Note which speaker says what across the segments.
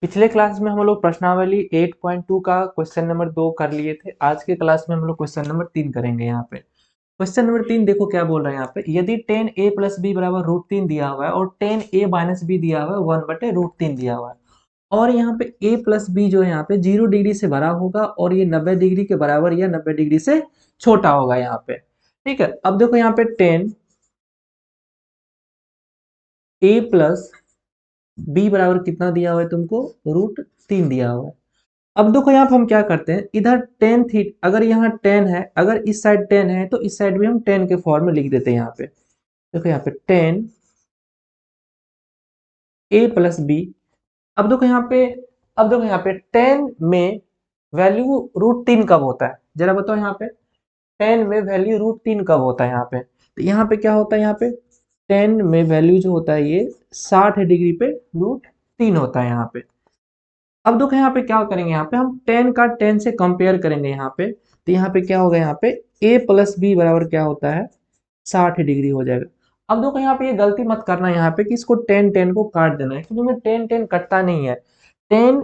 Speaker 1: पिछले क्लास में हम लोग प्रश्नावली 8.2 का क्वेश्चन नंबर 2 कर लिए थे। आज के क्लास में हम लोग क्वेश्चन नंबर 3 करेंगे। यहाँ पे क्वेश्चन नंबर 3 देखो क्या बोल रहा है। यहाँ पे यदि tan a प्लस बी बराबर √3 दिया हुआ है और tan a माइनस बी दिया हुआ है 1/√3 दिया हुआ है, और यहाँ पे a प्लस बी जो है यहाँ पे 0 डिग्री से बड़ा होगा और ये 90 डिग्री के बराबर या 90 डिग्री से छोटा होगा यहाँ पे। ठीक है, अब देखो यहाँ पे tan a प्लस बी बराबर कितना दिया हुआ है तुमको, √3 दिया हुआ है। अब देखो यहाँ पे हम क्या करते हैं, इधर टेन थीट, अगर यहाँ टेन है, अगर इस साइड टेन है तो इस साइड भी हम टेन के फॉर्म में लिख देते हैं। यहाँ पे देखो यहाँ पे टेन ए प्लस बी। अब देखो यहाँ पे, अब देखो यहाँ पे टेन में वैल्यू √3 कब होता है, जरा बताओ। यहाँ पे टेन में वैल्यू √3 कब होता है। यहाँ पे तो यहाँ पे क्या होता है, यहाँ पे टेन में वैल्यू जो होता है ये 60 डिग्री पे √3 होता है यहाँ पे। अब देखो यहाँ पे क्या करेंगे, यहाँ पे हम 10 का 10 से कंपेयर करेंगे यहाँ पे, तो यहाँ पे क्या होगा, यहाँ पे a प्लस बी बराबर क्या होता है, 60 डिग्री हो जाएगा। अब देखो यहाँ पे ये गलती मत करना यहाँ पे कि इसको 10 को काट देना है, क्योंकि में 10 कटता नहीं है, 10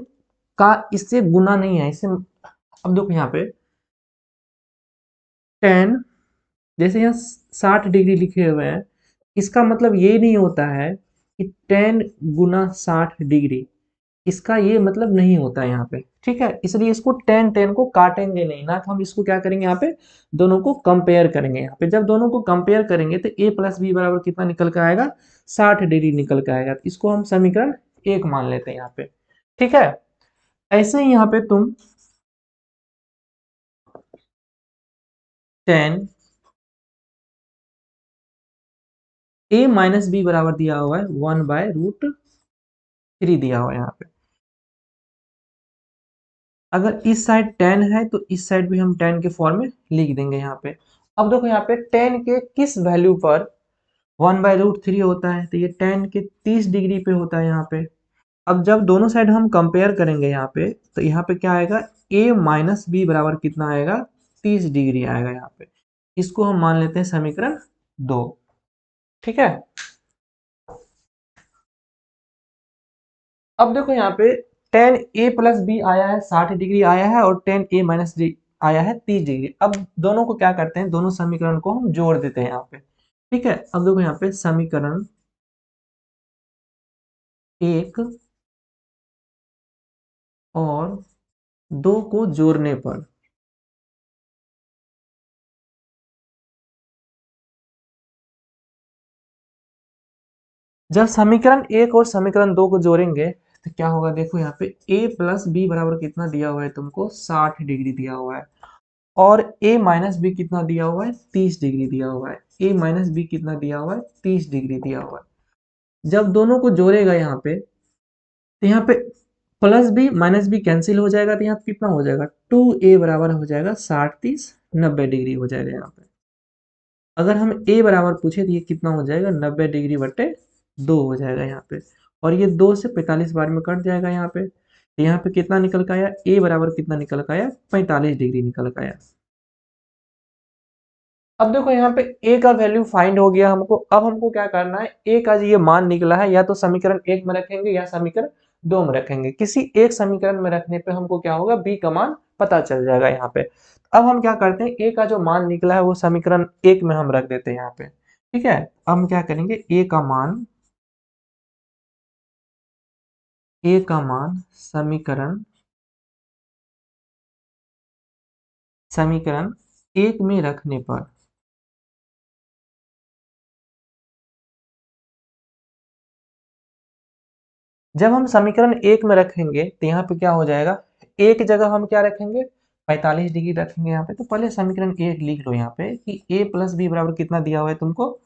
Speaker 1: का इससे गुना नहीं है इससे। अब देखो यहाँ पे 10, जैसे यहाँ 60 डिग्री लिखे हुए हैं, इसका मतलब ये नहीं होता है कि 10 गुना 60 डिग्री, इसका ये मतलब नहीं होता है यहाँ पे। ठीक है, इसलिए इसको 10 को काटेंगे नहीं ना, तो हम इसको क्या करेंगे, यहाँ पे दोनों को कंपेयर करेंगे। यहाँ पे जब दोनों को कंपेयर करेंगे तो a प्लस बी बराबर कितना निकल कर आएगा, 60 डिग्री निकल कर आएगा। तो इसको हम समीकरण 1 मान लेते हैं यहाँ पे। ठीक है, ऐसे ही यहाँ पे तुम 10 a माइनस बी बराबर दिया हुआ है 1/√3 दिया हुआ है यहाँ पे। अगर इस साइड 10 है तो इस साइड भी हम 10 के फॉर्म में लिख देंगे यहाँ पे। अब देखो यहाँ पे 10 के किस वैल्यू पर 1/√3 होता है, तो ये 10 के 30 डिग्री पे होता है यहाँ पे। अब जब दोनों साइड हम कंपेयर करेंगे यहाँ पे, तो यहाँ पे क्या आएगा, a माइनस बी बराबर कितना आएगा, 30 डिग्री आएगा यहाँ पे। इसको हम मान लेते हैं समीकरण 2। ठीक है, अब देखो यहाँ पे tan a प्लस बी आया है 60 डिग्री आया है, और tan a माइनस डी आया है 30 डिग्री। अब दोनों को क्या करते हैं, दोनों समीकरण को हम जोड़ देते हैं यहाँ पे। ठीक है, अब देखो यहाँ पे समीकरण 1 और 2 को जोड़ने पर जब समीकरण 1 और समीकरण 2 को जोड़ेंगे तो क्या होगा, देखो यहाँ पे a प्लस बी बराबर कितना दिया हुआ है तुमको, 60 डिग्री दिया हुआ है, और a माइनस बी कितना दिया हुआ है, 30 डिग्री दिया हुआ है। a माइनस बी कितना दिया हुआ है, 30 डिग्री दिया हुआ है। जब दोनों को जोड़ेगा यहाँ पे, तो यहाँ पे plus B minus B cancel हो जाएगा, तो यहाँ पे कितना हो जाएगा, 2a बराबर हो जाएगा 60 30 90 डिग्री हो जाएगा यहाँ पे। अगर हम a बराबर पूछे तो ये कितना हो जाएगा, 90 डिग्री बटे 2 हो जाएगा यहाँ पे, और ये 2 से 45 बार में कट जाएगा यहाँ पे। तो यहाँ पे कितना निकल के आया, a बराबर कितना निकल के आया, 45 डिग्री निकल के आया। अब देखो यहाँ पे a का वैल्यू फाइंड हो गया हमको। अब हमको क्या करना है, a का ये मान निकला है, या तो समीकरण 1 में रखेंगे या समीकरण 2 में रखेंगे। किसी एक समीकरण में रखने पे हमको क्या होगा, b का मान पता चल जाएगा यहाँ पे। अब हम क्या करते हैं, a का जो मान निकला है वो समीकरण 1 में हम रख देते हैं यहाँ पे। ठीक है, अब हम क्या करेंगे, a का मान समीकरण 1 में रखने पर जब हम समीकरण 1 में रखेंगे तो यहाँ पे क्या हो जाएगा, एक जगह हम क्या रखेंगे, 45 डिग्री रखेंगे यहाँ पे। तो पहले समीकरण 1 लिख लो यहाँ पे कि a प्लस बी बराबर कितना दिया हुआ है तुमको,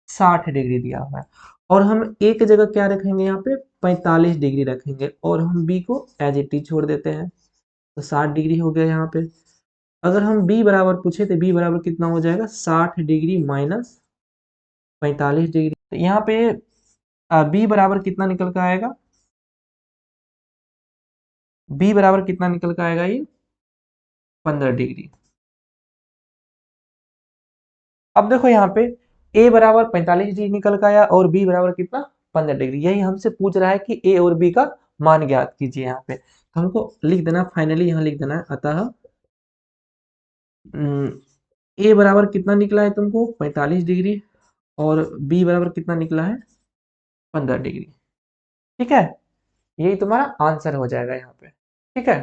Speaker 1: 60 डिग्री दिया हुआ है, और हम एक जगह क्या रखेंगे, यहाँ पे 45 डिग्री रखेंगे, और हम b को एज इट इज छोड़ देते हैं, तो 60 डिग्री हो गया यहाँ पे। अगर हम b बराबर पूछे तो b बराबर कितना हो जाएगा, 60 डिग्री माइनस 45 डिग्री। तो यहाँ पे b बराबर कितना निकल कर आएगा, b बराबर कितना निकल कर आएगा, ये 15 डिग्री। अब देखो यहाँ पे a बराबर 45 डिग्री निकल का आया और b बराबर कितना, 15 डिग्री। यही हमसे पूछ रहा है कि a और b का मान ज्ञात कीजिए यहाँ पे। तो हमको लिख देना, फाइनली यहाँ लिख देना है, अतः ए बराबर कितना निकला है तुमको 45 डिग्री और बी बराबर कितना निकला है 15 डिग्री। ठीक है, यही तुम्हारा आंसर हो जाएगा यहाँ पे। ठीक है।